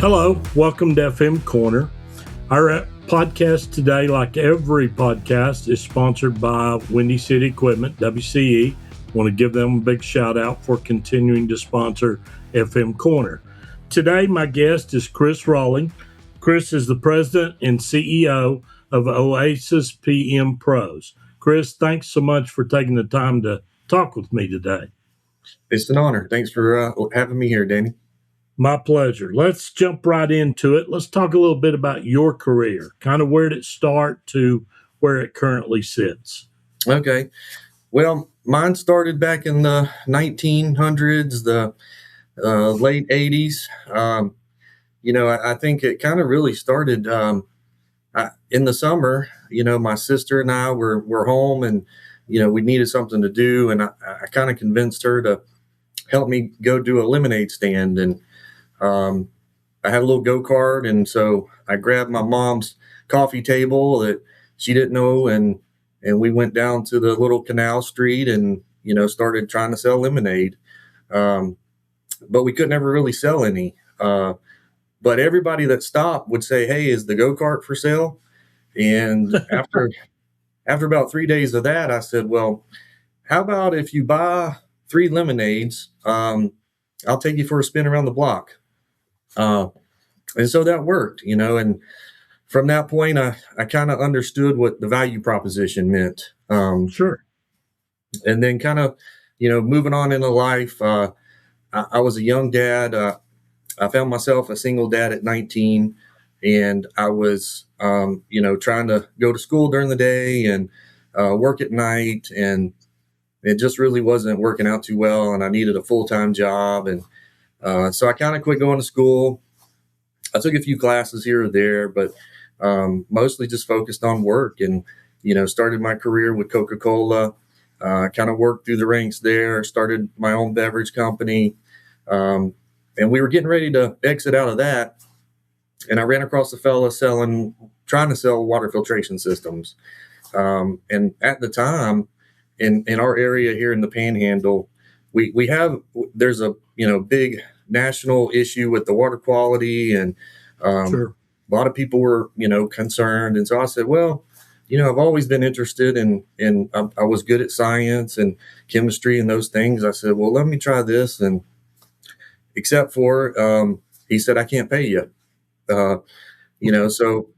Hello, welcome to FM Corner. Our podcast today, like every podcast, is sponsored by Windy City Equipment, WCE. Want to give them a big shout out for continuing to sponsor FM Corner. Today, my guest is Chris Rohling. Chris is the president and CEO of Oasis PM Pros. Chris, thanks so much for taking the time to talk with me today. It's an honor. Thanks for having me here, Danny. My pleasure. Let's jump right into it. Let's talk a little bit about your career, kind of where did it start to where it currently sits. Okay. Well, mine started back in the 1900s, the late 80s. I think it kind of really started in the summer. My sister and I were home and, we needed something to do. And I kind of convinced her to help me go do a lemonade stand. And I had a little go-kart, and so I grabbed my mom's coffee table that she didn't know, and we went down to the little canal street and, started trying to sell lemonade. But we could never really sell any. But everybody that stopped would say, "Hey, is the go-kart for sale?" And after about 3 days of that, I said, "Well, how about if you buy 3 lemonades, I'll take you for a spin around the block." And so that worked, and from that point, I kind of understood what the value proposition meant. Sure. And then kind of, moving on into life, I was a young dad. I found myself a single dad at 19, and I was, trying to go to school during the day and work at night, and it just really wasn't working out too well, and I needed a full-time job. And so I kind of quit going to school. I took a few classes here or there, but mostly just focused on work and, started my career with Coca-Cola, kind of worked through the ranks there, started my own beverage company. And we were getting ready to exit out of that. And I ran across a fella trying to sell water filtration systems. And at the time in our area here in the Panhandle, there's a big national issue with the water quality, and Sure. a lot of people were concerned. And so I said, well, I've always been interested in I was good at science and chemistry and those things. I said, well, let me try this. And except for he said, I can't pay you. So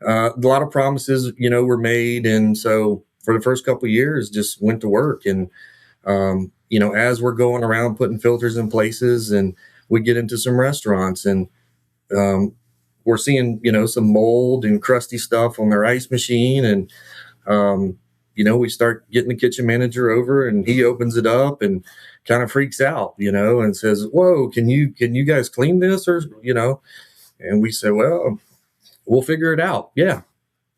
a lot of promises were made, and so for the first couple of years just went to work. And as we're going around putting filters in places, and we get into some restaurants, and we're seeing, some mold and crusty stuff on their ice machine. And, we start getting the kitchen manager over, and he opens it up and kind of freaks out, and says, "Whoa, can you guys clean this?" And we say, "Well, we'll figure it out." Yeah.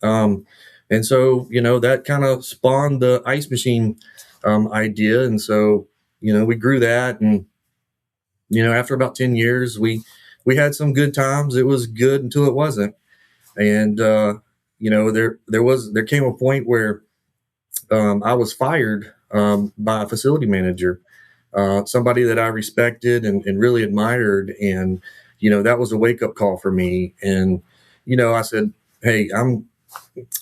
And so, that kind of spawned the ice machine idea. And so, we grew that, and, after about 10 years, we had some good times. It was good until it wasn't. And, there came a point where I was fired by a facility manager, somebody that I respected and really admired. And, that was a wake up call for me. And, I said, "Hey,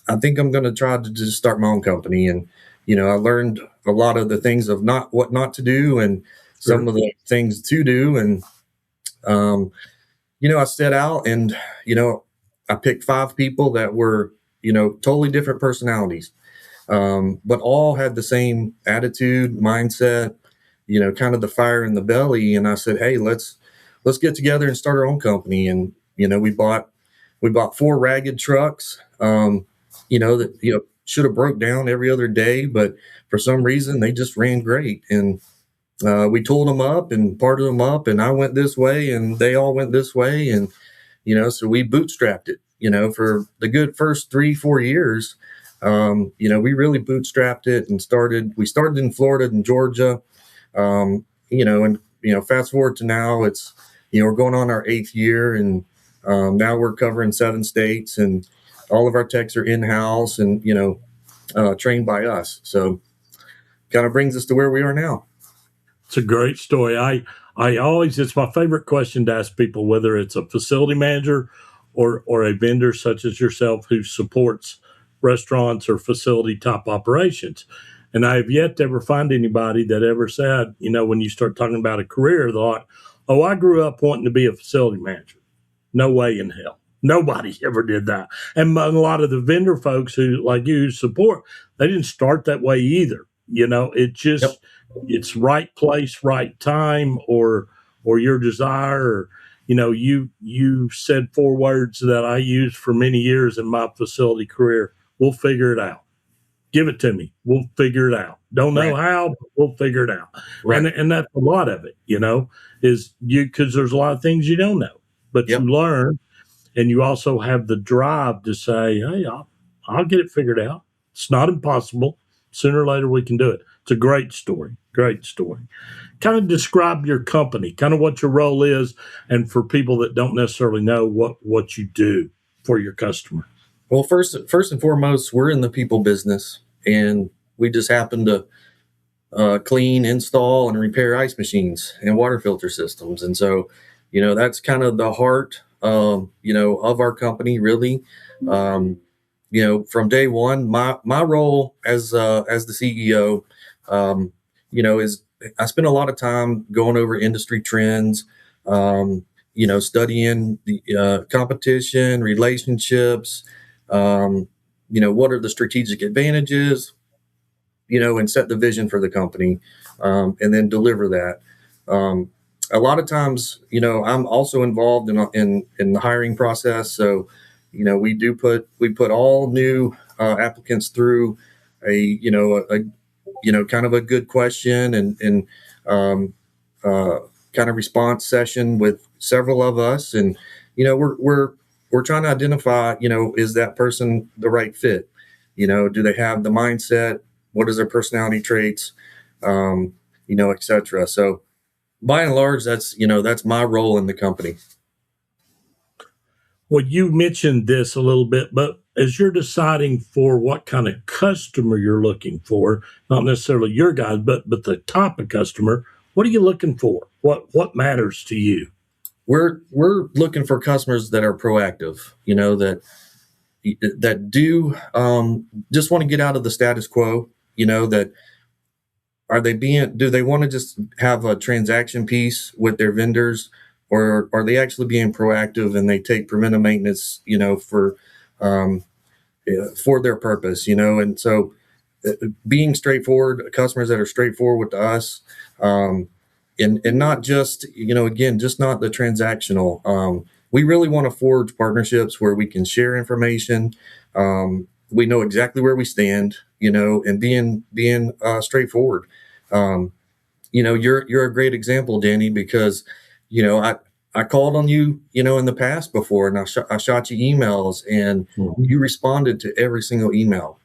I think I'm going to try to just start my own company." And, I learned a lot of the things of what not to do, and some of the things to do. And, I set out, and, I picked 5 people that were, totally different personalities, but all had the same attitude, mindset, kind of the fire in the belly. And I said, "Hey, let's get together and start our own company." And, we bought 4 ragged trucks, that, should have broke down every other day, but for some reason they just ran great. And we tooled them up and parted them up, and I went this way and they all went this way. And, so we bootstrapped it, for the good first 3-4 years. We really bootstrapped it and we started in Florida and Georgia, and, fast forward to now, it's, we're going on our 8th year, and now we're covering 7 states, and all of our techs are in-house and, trained by us. So kind of brings us to where we are now. It's a great story. It's my favorite question to ask people, whether it's a facility manager or a vendor such as yourself who supports restaurants or facility type operations. And I have yet to ever find anybody that ever said, when you start talking about a career, thought, oh, I grew up wanting to be a facility manager. No way in hell. Nobody ever did that. And a lot of the vendor folks who, like you, support, they didn't start that way either. It just, Yep. it's right place, right time, or your desire. Or, you said 4 words that I used for many years in my facility career. We'll figure it out. Give it to me. We'll figure it out. Don't know Right. how, but we'll figure it out. Right. And that's a lot of it, is because there's a lot of things you don't know, but Yep. you learn, and you also have the drive to say, hey, I'll get it figured out. It's not impossible. Sooner or later we can do it. It's a great story. Great story. Kind of describe your company, kind of what your role is, and for people that don't necessarily know what you do for your customer. Well, first and foremost, we're in the people business, and we just happen to clean, install, and repair ice machines and water filter systems. And so, that's kind of the heart, of our company, really. From day one, my role as the CEO, is I spend a lot of time going over industry trends, studying the competition, relationships, what are the strategic advantages, and set the vision for the company, and then deliver that. A lot of times, I'm also involved in the hiring process. So, we put all new applicants through a kind of a good question and kind of response session with several of us, and we're trying to identify, is that person the right fit? Do they have the mindset? What is their personality traits? Et cetera. So by and large, that's my role in the company. Well, you mentioned this a little bit, but as you're deciding for what kind of customer you're looking for, not necessarily your guys, but the type of customer, what are you looking for? What matters to you? We're looking for customers that are proactive, that do just want to get out of the status quo, that do they want to just have a transaction piece with their vendors, or are they actually being proactive and they take preventive maintenance, for their purpose, and so being straightforward, customers that are straightforward with us, and not just, again, just not the transactional. We really want to forge partnerships where we can share information. We know exactly where we stand, and being straightforward. You're a great example, Danny, because, I called on you, in the past before, and I shot you emails, and you responded to every single email.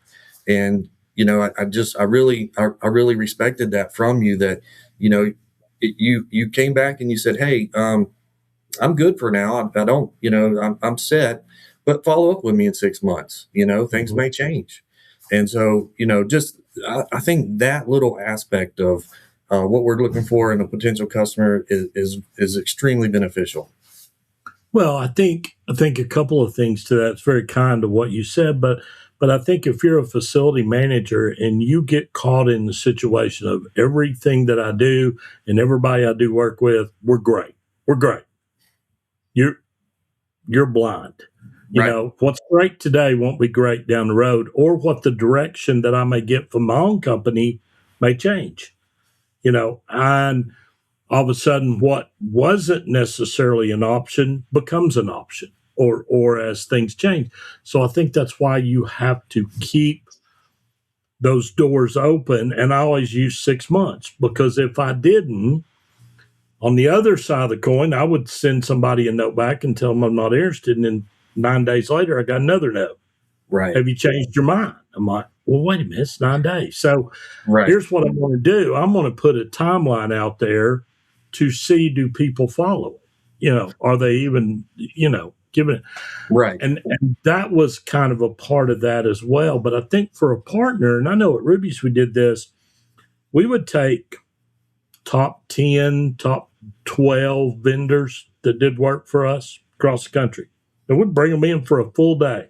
And, I really respected that from you, that, you came back and you said, hey, I'm good for now. I don't, I'm set, but follow up with me in 6 months. Things may change. And so, I think that little aspect of what we're looking for in a potential customer is extremely beneficial. Well, I think a couple of things to that. It's very kind of what you said, but I think if you're a facility manager and you get caught in the situation of everything that I do and everybody I do work with, we're great. You're blind. Right. What's great today won't be great down the road, or what the direction that I may get from my own company may change. And all of a sudden what wasn't necessarily an option becomes an option, or as things change. So I think that's why you have to keep those doors open. And I always use 6 months, because if I didn't, on the other side of the coin, I would send somebody a note back and tell them I'm not interested. And then 9 days later, I got another note. Right. Have you changed your mind? I'm like, well, wait a minute, it's 9 days. So Right. here's what I'm going to do. I'm going to put a timeline out there to see, do people follow it? Are they even, giving it? Right. And that was kind of a part of that as well. But I think for a partner, and I know at Ruby's we did this, we would take top 10, top 12 vendors that did work for us across the country. And we'd bring them in for a full day.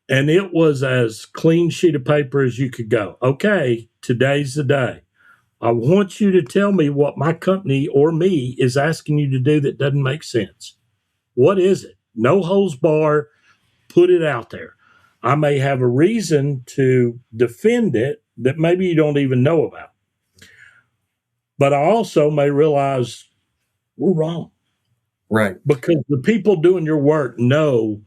And it was as clean sheet of paper as you could go. Okay, today's the day. I want you to tell me what my company or me is asking you to do that doesn't make sense. What is it? No holds barred. Put it out there. I may have a reason to defend it that maybe you don't even know about. But I also may realize we're wrong. Right. Because the people doing your work know,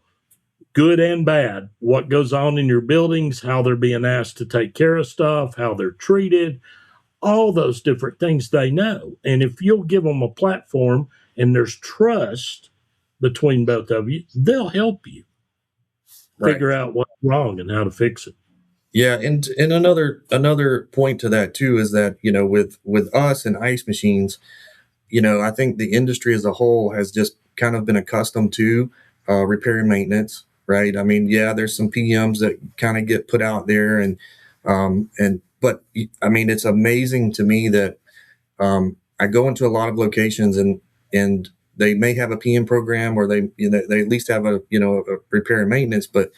good and bad, what goes on in your buildings, how they're being asked to take care of stuff, how they're treated, all those different things they know. And if you'll give them a platform and there's trust between both of you, they'll help you figure out what's wrong and how to fix it. Yeah, and another point to that too is that, you know, with us and ice machines, you know, I think the industry as a whole has just kind of been accustomed to repair and maintenance, right? I mean, yeah, there's some PMs that kind of get put out there, but I mean, it's amazing to me that I go into a lot of locations and they may have a PM program, or they at least have a repair and maintenance, but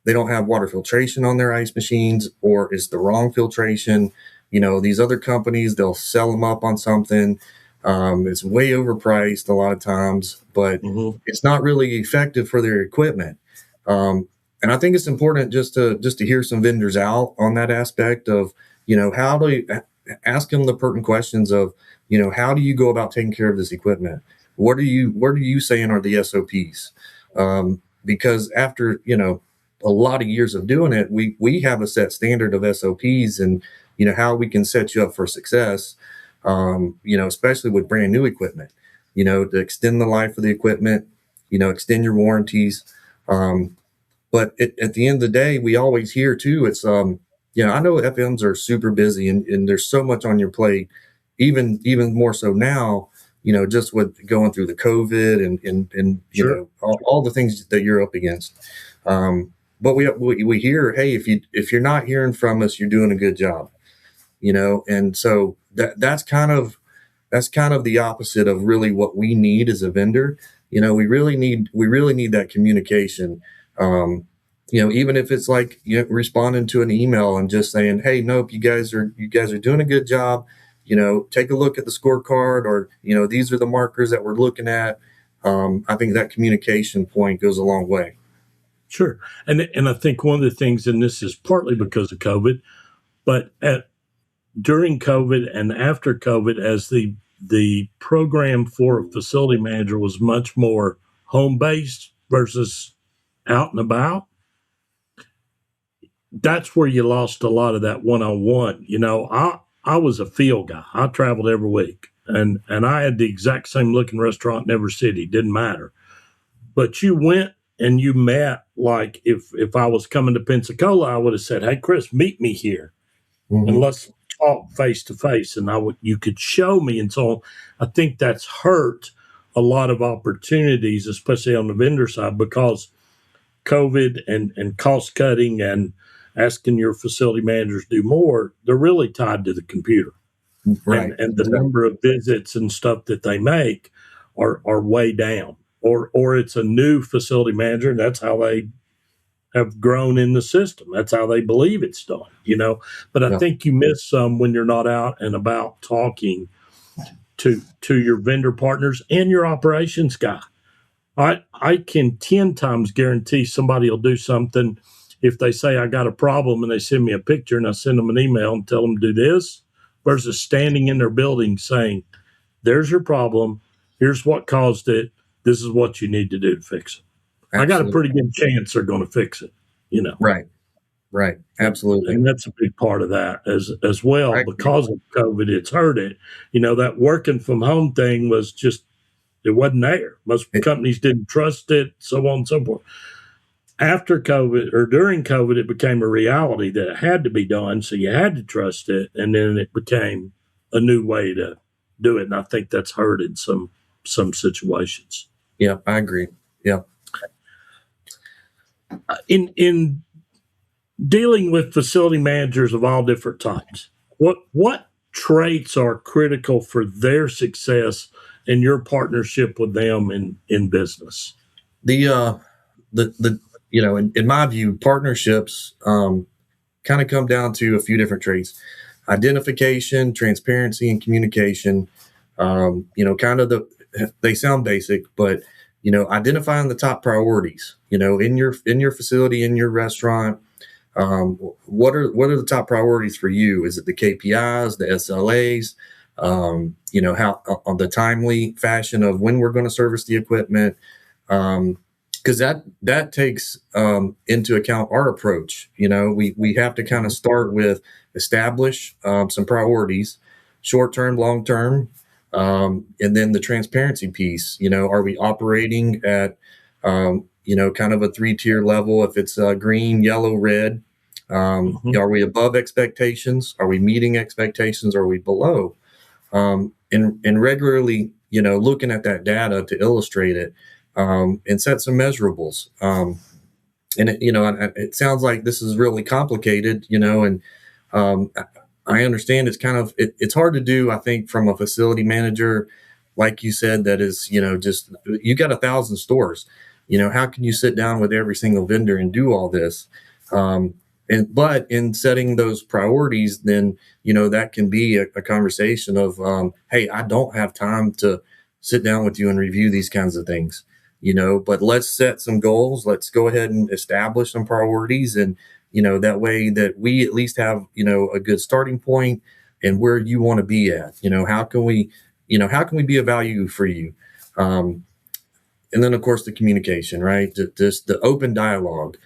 they don't have water filtration on their ice machines, or it's the wrong filtration. You know, these other companies, they'll sell them up on something. It's way overpriced a lot of times, but it's not really effective for their equipment. And I think it's important just to hear some vendors out on that aspect of, you know, how do you ask them the pertinent questions of, you know, how do you go about taking care of this equipment? What are you saying are the SOPs? Because after, you know, a lot of years of doing it, we have a set standard of SOPs and, you know, how we can set you up for success, you know, especially with brand new equipment, you know, to extend the life of the equipment, you know, extend your warranties. But at the end of the day, we always hear too, it's, you know, I know FMs are super busy and there's so much on your plate, even more so now, you know, just with going through the COVID and you know, all the things that you're up against. But we hear, hey, if you're not hearing from us, you're doing a good job, you know, and so that's kind of the opposite of really what we need as a vendor. You know, we really need that communication. You know, even if it's like, you know, responding to an email and just saying, hey, nope, you guys are doing a good job. You know, take a look at the scorecard, or, you know, these are the markers that we're looking at. I think that communication point goes a long way. Sure. And I think one of the things, and this is partly because of COVID, but during COVID and after COVID, as the program for a facility manager was much more home-based versus out and about, that's where you lost a lot of that one-on-one. You know, I was a field guy. I traveled every week, and I had the exact same looking restaurant in every city. Didn't matter. But you went and you met, like if I was coming to Pensacola, I would have said, hey, Chris, meet me here and let's talk face to face. And you could show me. And so I think that's hurt a lot of opportunities, especially on the vendor side, because COVID and cost cutting and asking your facility managers to do more, they're really tied to the computer. Right. And the number of visits and stuff that they make are way down. Or it's a new facility manager, and that's how they have grown in the system. That's how they believe it's done, you know. But I think you miss some when you're not out and about talking to your vendor partners and your operations guy. I can 10 times guarantee somebody will do something if they say I got a problem and they send me a picture and I send them an email and tell them to do this, versus standing in their building saying, there's your problem, here's what caused it, this is what you need to do to fix it. Absolutely. I got a pretty good chance they're going to fix it, you know. Right. Absolutely. And that's a big part of that as well. Because of COVID, it's hurt it. You know, that working from home thing was just, it wasn't there. Most companies didn't trust it, so on and so forth. After COVID or during COVID, it became a reality that it had to be done. So you had to trust it. And then it became a new way to do it. And I think that's hurt in some situations. Yeah, I agree. Yeah. In dealing with facility managers of all different types, what traits are critical for their success and your partnership with them in business? The in my view, partnerships kind of come down to a few different traits: identification, transparency, and communication. Kind of they sound basic, but identifying the top priorities. In your facility, in your restaurant, what are the top priorities for you? Is it the KPIs, the SLAs? How on the timely fashion of when we're going to service the equipment? Because that takes into account our approach. We have to kind of start with establish some priorities, short term, long term, and then the transparency piece. Are we operating at kind of a 3-tier level? If it's green, yellow, red, are we above expectations? Are we meeting expectations? Are we below? And regularly, looking at that data to illustrate it. And set some measurables. And it sounds like this is really complicated, and I understand it's kind of it's hard to do. I think from a facility manager, like you said, that is just you got 1,000 stores. How can you sit down with every single vendor and do all this? But in setting those priorities, then that can be a conversation of, hey, I don't have time to sit down with you and review these kinds of things. But let's set some goals. Let's go ahead and establish some priorities, and that way that we at least have a good starting point and where you want to be at. How can we be of value for you? And then of course the communication, right? Just the open dialogue.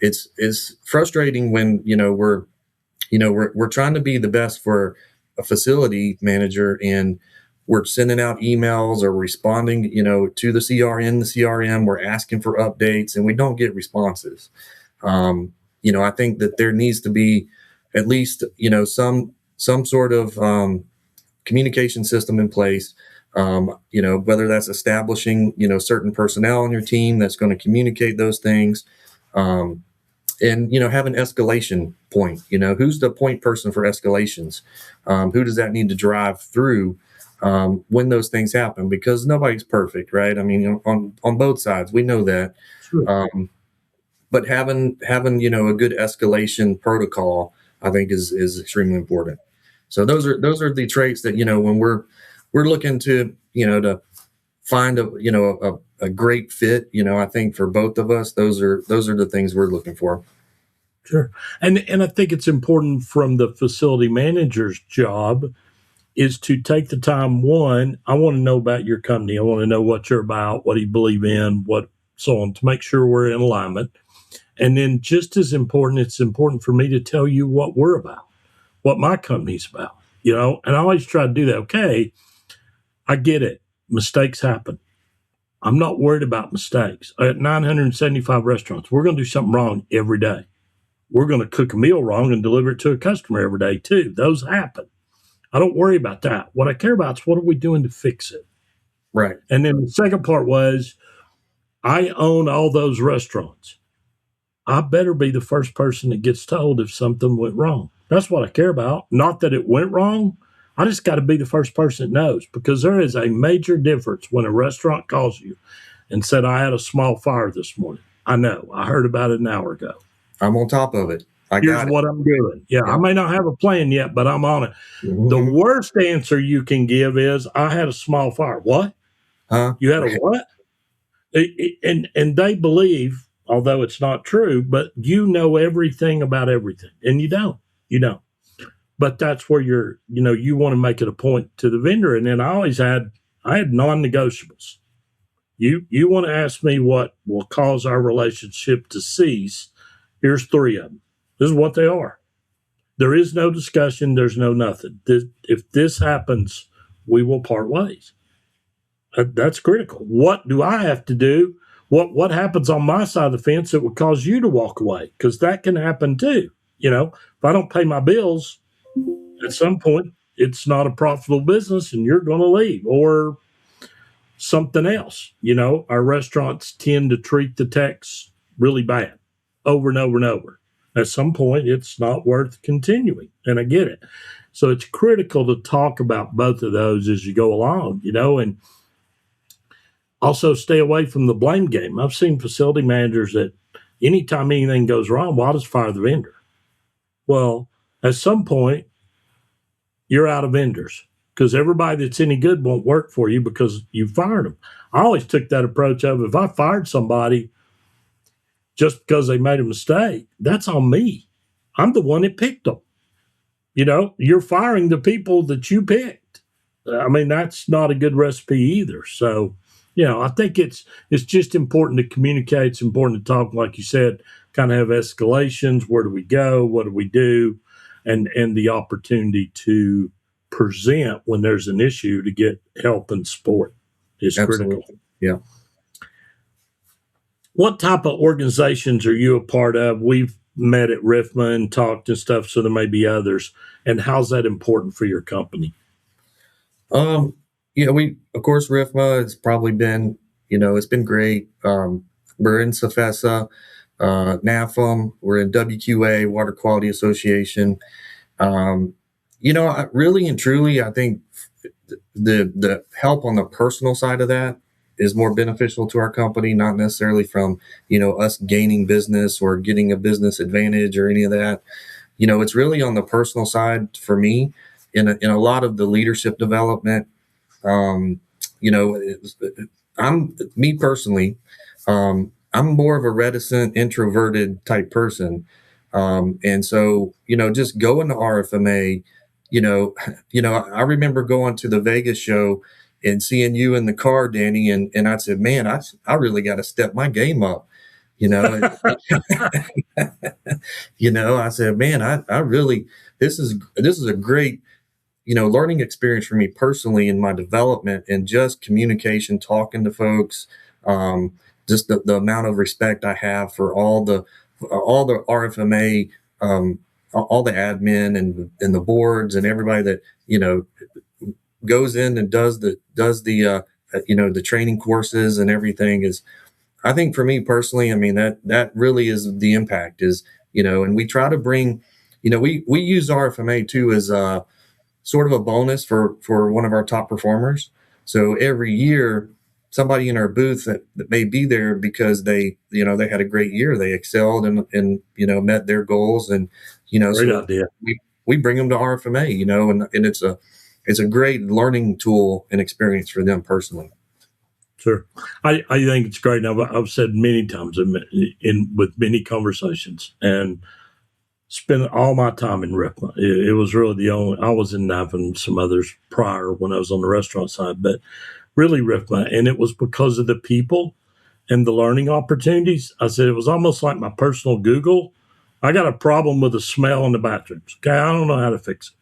It's frustrating when we're trying to be the best for a facility manager, and we're sending out emails or responding, to the CRM. We're asking for updates, and we don't get responses. I think that there needs to be at least, some sort of communication system in place. Whether that's establishing, certain personnel on your team that's going to communicate those things. And have an escalation point. Who's the point person for escalations? Who does that need to drive through when those things happen? Because nobody's perfect, right? I mean, on both sides, we know that. Sure. But having a good escalation protocol, I think is extremely important. So those are the traits that when we're looking to to find a great fit. I think for both of us, those are the things we're looking for. Sure. And I think it's important from the facility manager's job is to take the time. One, I want to know about your company. I want to know what you're about, what you believe in, what so on, to make sure we're in alignment. And then just as important, it's important for me to tell you what we're about, what my company's about, and I always try to do that. Okay, I get it. Mistakes happen. I'm not worried about mistakes. At 975 restaurants, we're going to do something wrong every day. We're going to cook a meal wrong and deliver it to a customer every day too. Those happen. I don't worry about that. What I care about is what are we doing to fix it? Right. And then the second part was I own all those restaurants. I better be the first person that gets told if something went wrong. That's what I care about. Not that it went wrong. I just got to be the first person that knows, because there is a major difference when a restaurant calls you and said, I had a small fire this morning. I know. I heard about it an hour ago. I'm on top of it. Here's what I'm doing. Yeah, I may not have a plan yet, but I'm on it. Mm-hmm. The worst answer you can give is, I had a small fire. What? Huh? You had a what? And they believe, although it's not true, but you know everything about everything, and you don't. But that's where you want to make it a point to the vendor. And then I had non-negotiables. You want to ask me what will cause our relationship to cease? Here's 3 of them. This is what they are. There is no discussion. There's no nothing. If this happens, we will part ways. That's critical. What do I have to do? What happens on my side of the fence that would cause you to walk away? Because that can happen too. If I don't pay my bills, at some point, it's not a profitable business and you're going to leave, or something else. Our restaurants tend to treat the techs really bad over and over and over. At some point, it's not worth continuing. And I get it. So it's critical to talk about both of those as you go along, and also stay away from the blame game. I've seen facility managers that anytime anything goes wrong, well, I'll just fire the vendor. Well, at some point, you're out of vendors because everybody that's any good won't work for you because you fired them. I always took that approach of if I fired somebody just because they made a mistake, that's on me. I'm the one that picked them. You're firing the people that you picked. I mean, that's not a good recipe either. So, I think it's just important to communicate. It's important to talk, like you said, kind of have escalations. Where do we go? What do we do? And the opportunity to present when there's an issue to get help and support is Absolutely. critical. Yeah. What type of organizations are you a part of? We've met at RIFMA and talked and stuff, so there may be others. And how's that important for your company? We, of course, RIFMA, it's probably been, it's been great. We're in SFESA, NAFM, we're in WQA, Water Quality Association. Really and truly, I think the help on the personal side of that is more beneficial to our company, not necessarily from, us gaining business or getting a business advantage or any of that. It's really on the personal side for me in a lot of the leadership development. I'm me personally, I'm more of a reticent, introverted type person. And so, just going to RFMA, I remember going to the Vegas show and seeing you in the car, Danny, and I said, man, I really got to step my game up. I said, man, I really, this is a great, learning experience for me personally in my development and just communication, talking to folks, just the amount of respect I have for all the RFMA, all the admin and the boards and everybody that, goes in and does the the training courses and everything is, I think for me personally, I mean, that really is the impact is, and we try to bring, we use RFMA too as a sort of a bonus for one of our top performers. So every year, somebody in our booth that may be there because they had a great year, they excelled and met their goals, and Great so idea. we bring them to RFMA, and it's a great learning tool and experience for them personally. Sure. I think it's great. I've said many times in with many conversations and spent all my time in RIPMA. It was really the only, I was in NAV and some others prior when I was on the restaurant side, but really RIPMA. And it was because of the people and the learning opportunities. I said it was almost like my personal Google. I got a problem with the smell in the bathrooms. Okay, I don't know how to fix it.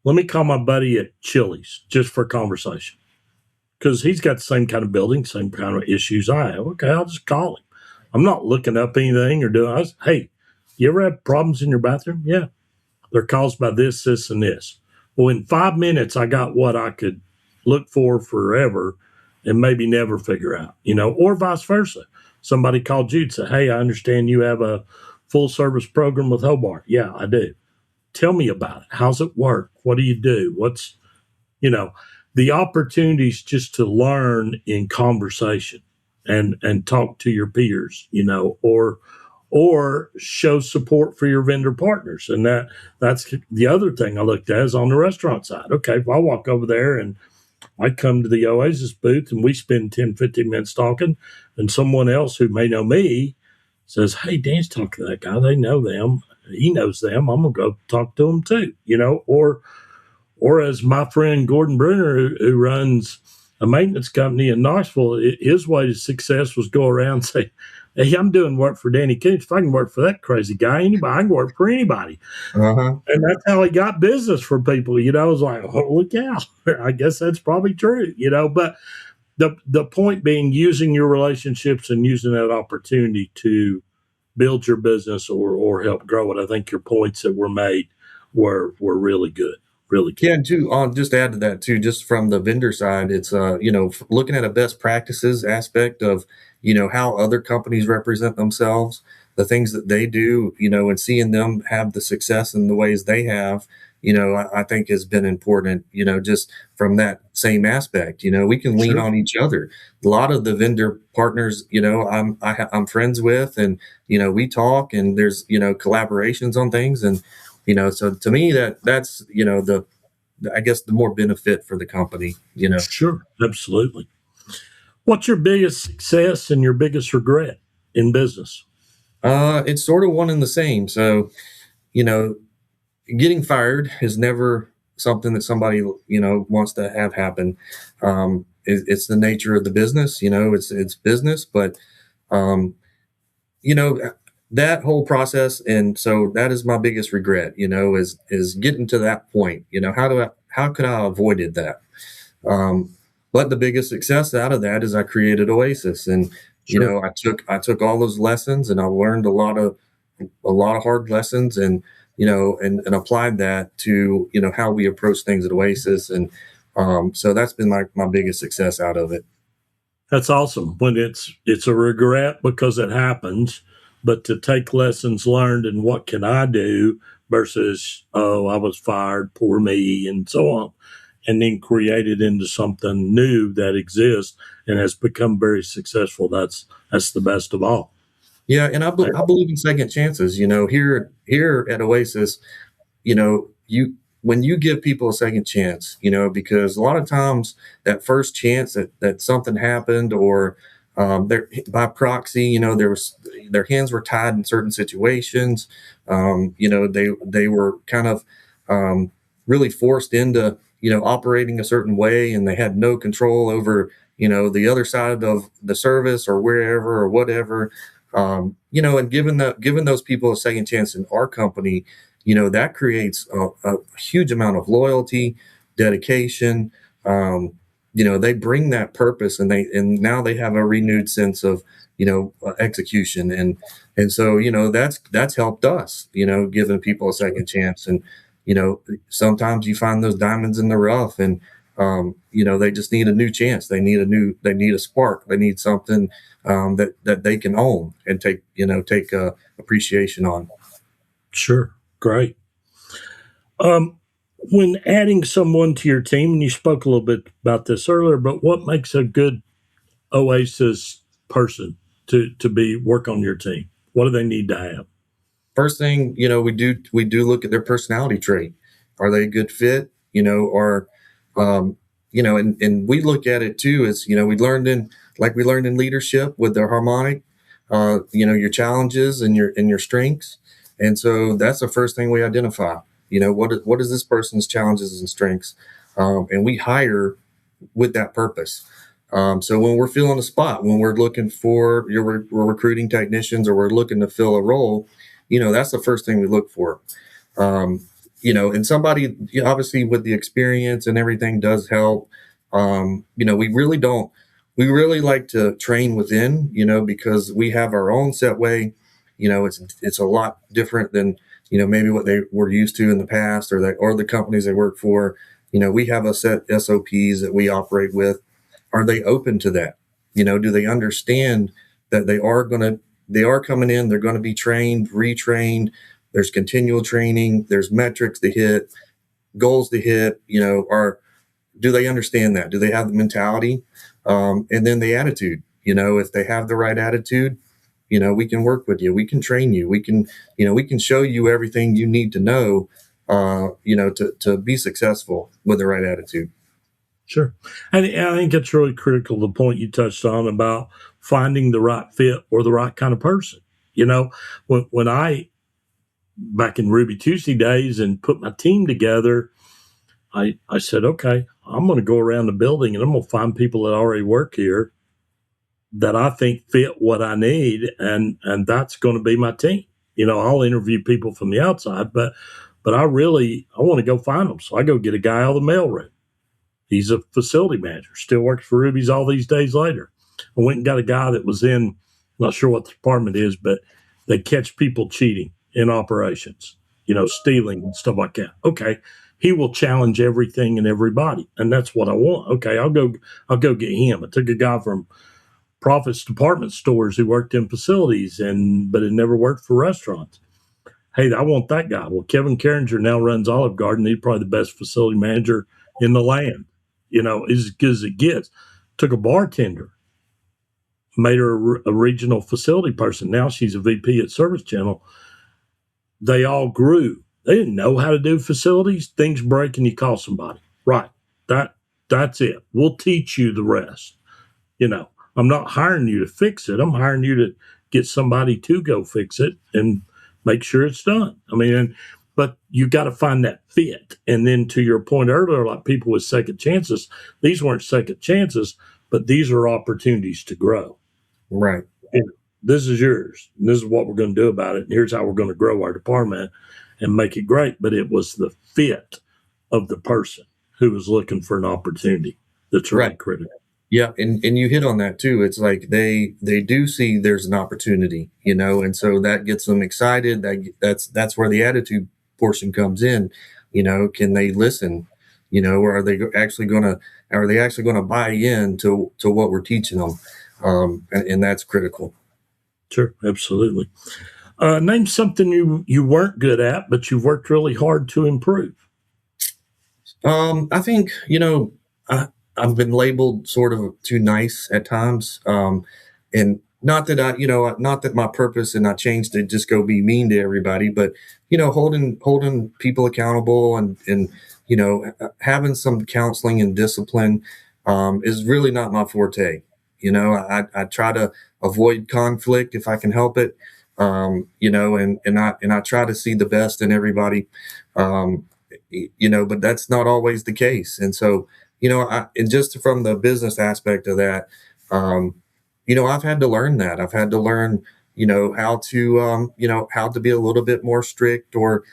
Let me call my buddy at Chili's just for conversation because he's got the same kind of building, same kind of issues I have. Okay, I'll just call him. I'm not looking up anything or doing. Hey, you ever have problems in your bathroom? Yeah, they're caused by this, this, and this. Well, in 5 minutes, I got what I could look for forever and maybe never figure out, or vice versa. Somebody called you and said, hey, I understand you have a full service program with Hobart. Yeah, I do. Tell me about it. How's it work? What do you do? What's, the opportunities just to learn in conversation and talk to your peers, or show support for your vendor partners. And that's the other thing I looked at is on the restaurant side. Okay, if I walk over there and I come to the Oasis booth and we spend 10, 15 minutes talking, and someone else who may know me says, hey, Dan's talking to that guy. They know them. He knows them. I'm going to go talk to them too, or as my friend Gordon Bruner, who runs a maintenance company in Knoxville, his way to success was go around and say, hey, I'm doing work for Danny Koontz. If I can work for that crazy guy, I can work for anybody. Uh-huh. And that's how he got business for people. It was like, holy cow, I guess that's probably true, But the point being, using your relationships and using that opportunity to build your business or help grow it. I think your points that were made were really good. Really good. Yeah, and too, just add to that too, just from the vendor side, it's looking at a best practices aspect of how other companies represent themselves, the things that they do, and seeing them have the success in the ways they have, I think has been important, just from that same aspect. We can lean Sure. on each other. A lot of the vendor partners, I'm friends with, and, we talk, and there's, collaborations on things. And, so to me, that's, I guess the more benefit for the company. Sure. Absolutely. What's your biggest success and your biggest regret in business? It's sort of one and the same. So, you know, getting fired is never something that somebody wants to have happen. It's the nature of the business. It's business, but um, you know that whole process, and so that is my biggest regret. Is getting to that point. How could I have avoided that? Um, but the biggest success out of that is I created Oasis, and Sure. I took all those lessons, and I learned a lot of hard lessons, and and applied that to how we approach things at Oasis. And so that's been my biggest success out of it. That's awesome when it's a regret because it happens, but to take lessons learned and what can I do versus, oh, I was fired, poor me, and so on, and then create it into something new that exists and has become very successful. That's the best of all. Yeah, and I believe in second chances. Here at Oasis, you when you give people a second chance, because a lot of times that first chance that something happened, or there by proxy, their hands were tied in certain situations. They were kind of really forced into operating a certain way, and they had no control over the other side of the service or wherever or whatever. And given those people a second chance in our company, that creates a huge amount of loyalty, dedication. They bring that purpose, and now they have a renewed sense of execution. And so that's helped us, giving people a second chance. And sometimes you find those diamonds in the rough, and they just need a new chance. They need a spark. They need something that they can own and take appreciation on. Sure. Great. Um, when adding someone to your team, and you spoke a little bit about this earlier, but what makes a good Oasis person to be work on your team? What do they need to have? First thing, we do look at their personality trait. Are they a good fit? Or and we look at it too as we learned in leadership with the harmonic, your challenges and your strengths. And so that's the first thing we identify. What is this person's challenges and strengths? And we hire with that purpose. So when we're filling a spot, when we're looking for, we're recruiting technicians, or we're looking to fill a role, that's the first thing we look for. And somebody, obviously, with the experience and everything does help. We really like to train within, because we have our own set way. It's a lot different than, maybe what they were used to in the past, or the companies they work for. We have a set SOPs that we operate with. Are they open to that? Do they understand that they are coming in, they're going to be trained, retrained. There's continual training, there's metrics to hit, goals to hit. Do they understand that? Do they have the mentality? And then the attitude. If they have the right attitude, we can work with you, we can train you, we can show you everything you need to know, to be successful with the right attitude. Sure. I think it's really critical, the point you touched on about finding the right fit or the right kind of person. When I, back in Ruby Tuesday days and put my team together, I said, okay, I'm going to go around the building and I'm going to find people that already work here that I think fit what I need. And that's going to be my team. I'll interview people from the outside, but I want to go find them. So I go get a guy out of the mailroom. He's a facility manager, still works for Ruby's all these days later. I went and got a guy that was in, not sure what the department is, but they catch people cheating in operations, stealing and stuff like that. Okay. He will challenge everything and everybody. And that's what I want. Okay. I'll go get him. I took a guy from Profits department stores who worked in facilities but had never worked for restaurants. hey, I want that guy. Well, Kevin Carringer now runs Olive Garden. He's probably the best facility manager in the land, as good as it gets. Took a bartender, made her a regional facility person. Now she's a VP at Service Channel. They all grew. They didn't know how to do facilities. Things break and you call somebody. Right. That's it. We'll teach you the rest. I'm not hiring you to fix it. I'm hiring you to get somebody to go fix it and make sure it's done. But you got to find that fit. And then to your point earlier, like people with second chances, these weren't second chances, but these are opportunities to grow. Right. This is yours. And this is what we're going to do about it. And here's how we're going to grow our department and make it great. But it was the fit of the person who was looking for an opportunity that's really critical. Yeah, and you hit on that too. It's like they do see there's an opportunity, and so that gets them excited. That's where the attitude portion comes in. Can they listen? Or are they actually gonna buy in to what we're teaching them? And that's critical. Sure, absolutely. Name something you weren't good at, but you've worked really hard to improve. I think I've been labeled sort of too nice at times, and not that my purpose and I changed to just go be mean to everybody, but holding people accountable and having some counseling and discipline is really not my forte. I try to avoid conflict if I can help it, and I try to see the best in everybody, but that's not always the case, and so. And just from the business aspect of that, I've had to learn that. I've had to learn, how to be a little bit more strict or,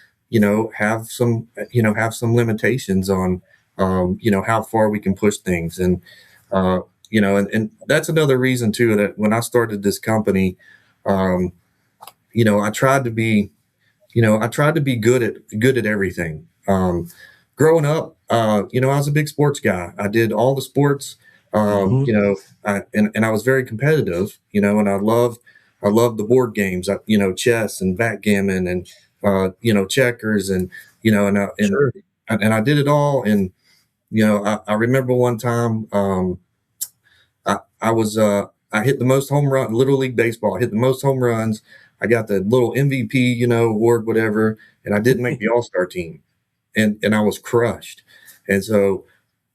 have some limitations on, how far we can push things. And, and that's another reason too, that when I started this company, I tried to be, good at everything. Growing up, I was a big sports guy. I did all the sports, and I was very competitive, and I love the board games, chess and backgammon and, checkers and, Sure. and I did it all. And, I remember one time, I hit the most home run, Little League baseball, I hit the most home runs. I got the little MVP, award, whatever, and I didn't make the All-Star team. And I was crushed. And so,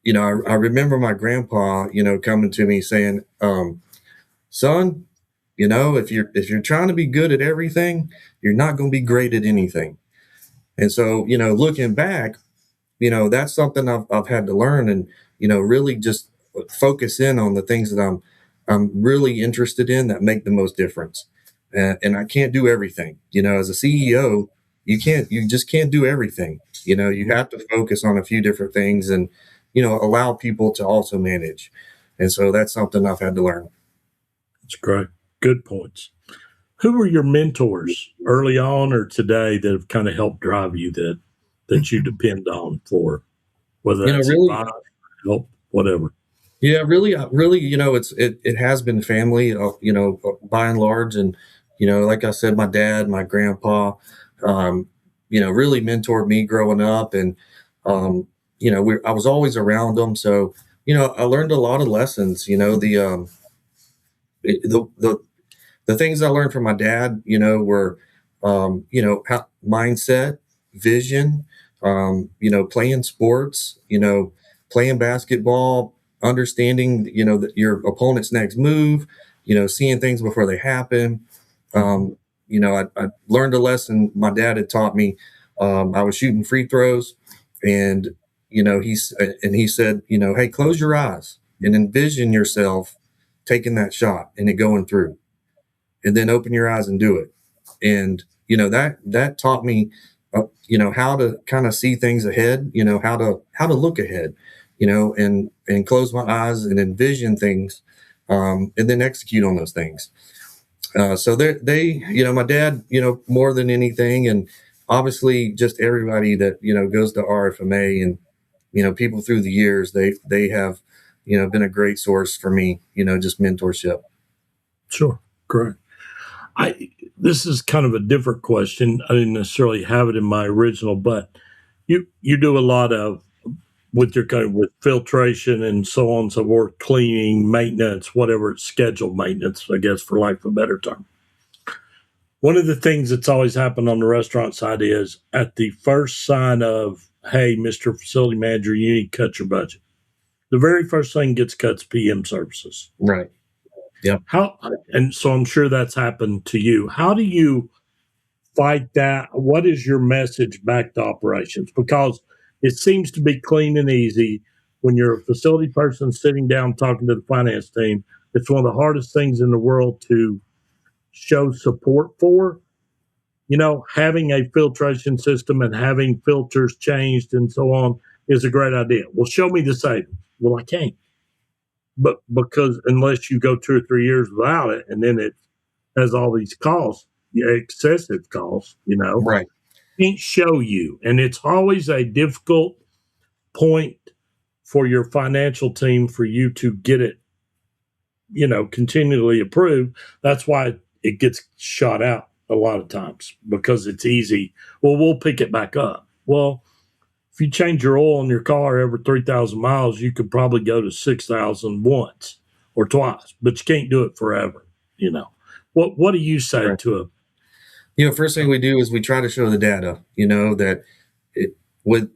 I remember my grandpa, coming to me saying, son, if you're trying to be good at everything, you're not going to be great at anything. And so, looking back, that's something I've had to learn and, really just focus in on the things that I'm really interested in that make the most difference. And I can't do everything, as a CEO, you just can't do everything. You have to focus on a few different things and, allow people to also manage. And so that's something I've had to learn. That's great. Good points. Who were your mentors early on or today that have kind of helped drive you that you depend on for whether that's really, advice, help, whatever? Yeah, really, it has been family, by and large. And, like I said, my dad, my grandpa, really mentored me growing up. And, I was always around them. So, I learned a lot of lessons, the things I learned from my dad, were, how mindset, vision, playing sports, playing basketball, understanding, that your opponent's next move, seeing things before they happen. I learned a lesson my dad had taught me. I was shooting free throws and, he said, hey, close your eyes and envision yourself taking that shot and it going through and then open your eyes and do it. And, that taught me, how to kind of see things ahead, how to look ahead, and close my eyes and envision things, and then execute on those things. So my dad, more than anything, and obviously just everybody that, goes to RFMA and, people through the years, they have, been a great source for me, just mentorship. Sure. Great. this is kind of a different question. I didn't necessarily have it in my original, but you do a lot of with your kind of with filtration and so on and so forth, cleaning, maintenance, whatever it's scheduled maintenance, I guess, for lack of a better term. One of the things that's always happened on the restaurant side is at the first sign of, hey, Mr. Facility Manager, you need to cut your budget. The very first thing gets cut is PM services. Right. Yeah. And so I'm sure that's happened to you. How do you fight that? What is your message back to operations? Because it seems to be clean and easy when you're a facility person sitting down talking to the finance team. It's one of the hardest things in the world to show support for. You know, having a filtration system and having filters changed and so on is a great idea. Well, show me the savings. Well, I can't. But because unless you go 2 or 3 years without it, and then it has all these costs, excessive costs, Right. can't show you. And it's always a difficult point for your financial team for you to get it, continually approved. That's why it gets shot out a lot of times because it's easy. Well, we'll pick it back up. Well, if you change your oil in your car every 3,000 miles, you could probably go to 6,000 once or twice, but you can't do it forever. What do you say Right. to First thing we do is we try to show the data, that with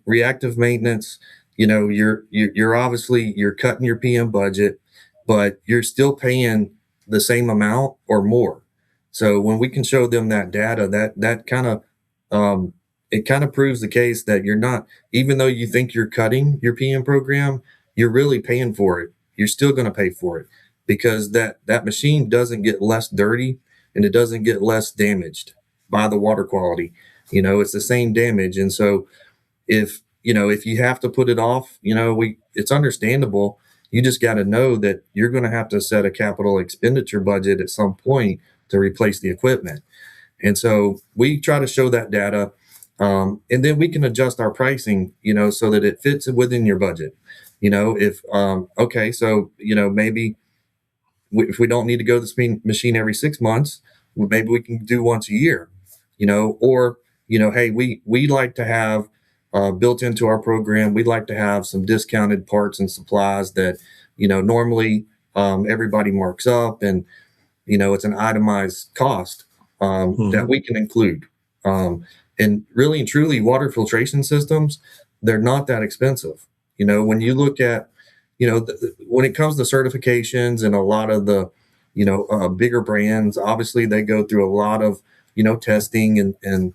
reactive maintenance, you're obviously you're cutting your PM budget, but you're still paying the same amount or more. So when we can show them that data, that kind of it kind of proves the case that you're not, even though you think you're cutting your PM program, you're really paying for it. You're still going to pay for it because that machine doesn't get less dirty and it doesn't get less damaged by the water quality. It's the same damage. And so if you have to put it off, it's understandable. You just got to know that you're going to have to set a capital expenditure budget at some point to replace the equipment. And so we try to show that data. And then we can adjust our pricing, so that it fits within your budget. If, so, maybe if we don't need to go to the machine every 6 months, maybe we can do once a year, or, hey, we like to have built into our program, we'd like to have some discounted parts and supplies that, normally everybody marks up and, it's an itemized cost that we can include. And really and truly, water filtration systems, they're not that expensive. When you look at, when it comes to certifications and a lot of the, bigger brands, obviously they go through a lot of, testing and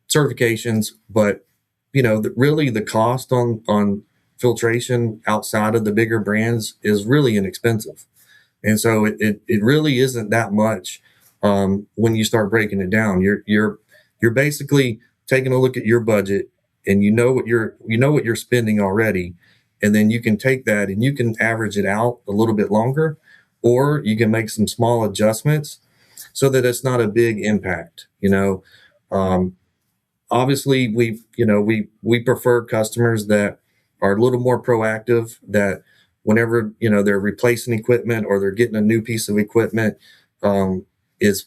certifications. But, really the cost on filtration outside of the bigger brands is really inexpensive. And so it really isn't that much when you start breaking it down. You're basically taking a look at your budget and you know what you're spending already, and then you can take that and you can average it out a little bit longer, or you can make some small adjustments so that it's not a big impact. Obviously we prefer customers that are a little more proactive, that whenever they're replacing equipment or they're getting a new piece of equipment, is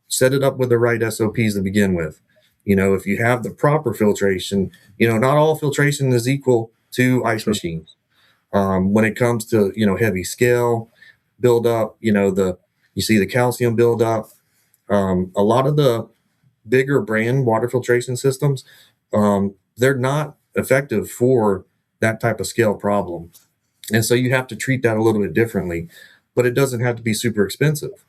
set it up with the right SOPs to begin with. If you have the proper filtration, not all filtration is equal to ice machines. When it comes to, heavy scale buildup, you see the calcium buildup. A lot of the bigger brand water filtration systems, they're not effective for that type of scale problem. And so you have to treat that a little bit differently, but it doesn't have to be super expensive.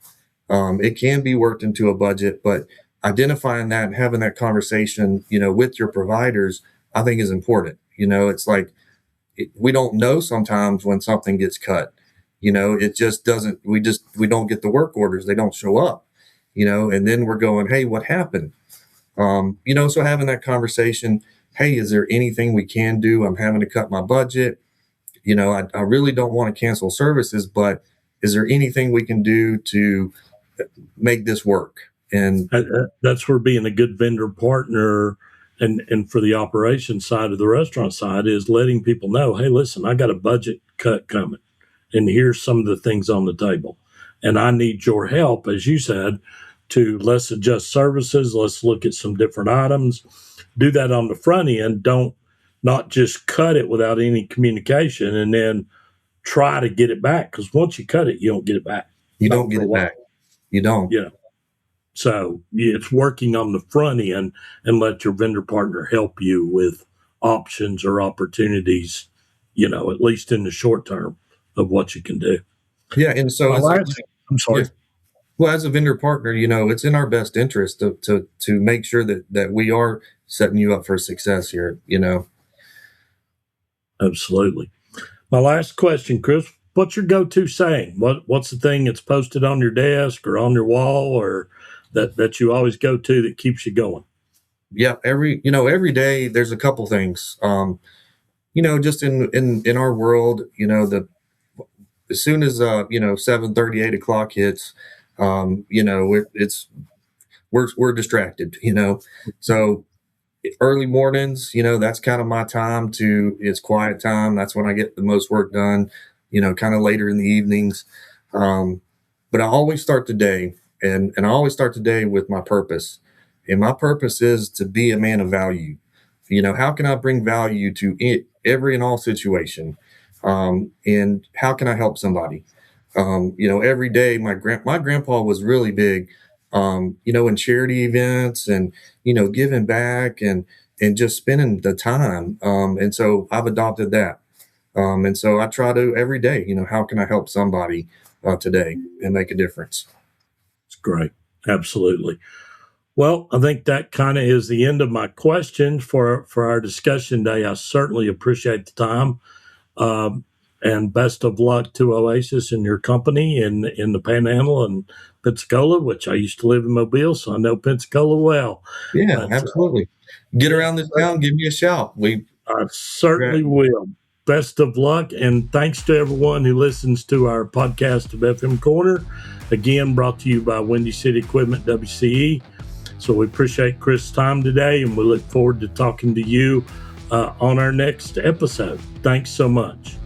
It can be worked into a budget, but identifying that and having that conversation, with your providers, I think is important. It's like, we don't know sometimes when something gets cut, it just doesn't, we don't get the work orders. They don't show up, and then we're going, hey, what happened? So having that conversation, hey, is there anything we can do? I'm having to cut my budget. I really don't want to cancel services, but is there anything we can do to make this work? And that's where being a good vendor partner and for the operations side of the restaurant side is letting people know, hey, listen, I got a budget cut coming, and here's some of the things on the table. and I need your help, as you said, to let's adjust services, let's look at some different items, do that on the front end. Don't not just cut it without any communication and then try to get it back, because once you cut it, you don't get it back. You don't get it back. You don't. Yeah. So it's working on the front end and let your vendor partner help you with options or opportunities, at least in the short term of what you can do. Yeah. And so I'm sorry. Yeah. Well, as a vendor partner, it's in our best interest to make sure that we are setting you up for success here, Absolutely. My last question, Chris, what's your go-to saying? What's the thing that's posted on your desk or on your wall or that you always go to that keeps you going? Yeah. Every day there's a couple things, just in our world, as soon as 7:30, 8 o'clock hits, we're distracted, so early mornings, that's kind of my time it's quiet time. That's when I get the most work done, kind of later in the evenings. But I always start the day and I always start the day with my purpose. And my purpose is to be a man of value. How can I bring value to every and all situation? And how can I help somebody? Every day, my grandpa was really big, in charity events and, giving back and just spending the time. And so I've adopted that. And so I try to every day, how can I help somebody today and make a difference? It's great. Absolutely. Well, I think that kind of is the end of my questions for our discussion today. I certainly appreciate the time. And best of luck to Oasis and your company in the Panhandle and Pensacola, which I used to live in Mobile, so I know Pensacola well. Yeah, absolutely. Get around this town, give me a shout. I certainly will. Best of luck, and thanks to everyone who listens to our podcast of FM Corner. Again, brought to you by Windy City Equipment, WCE. So we appreciate Chris' time today, and we look forward to talking to you on our next episode. Thanks so much.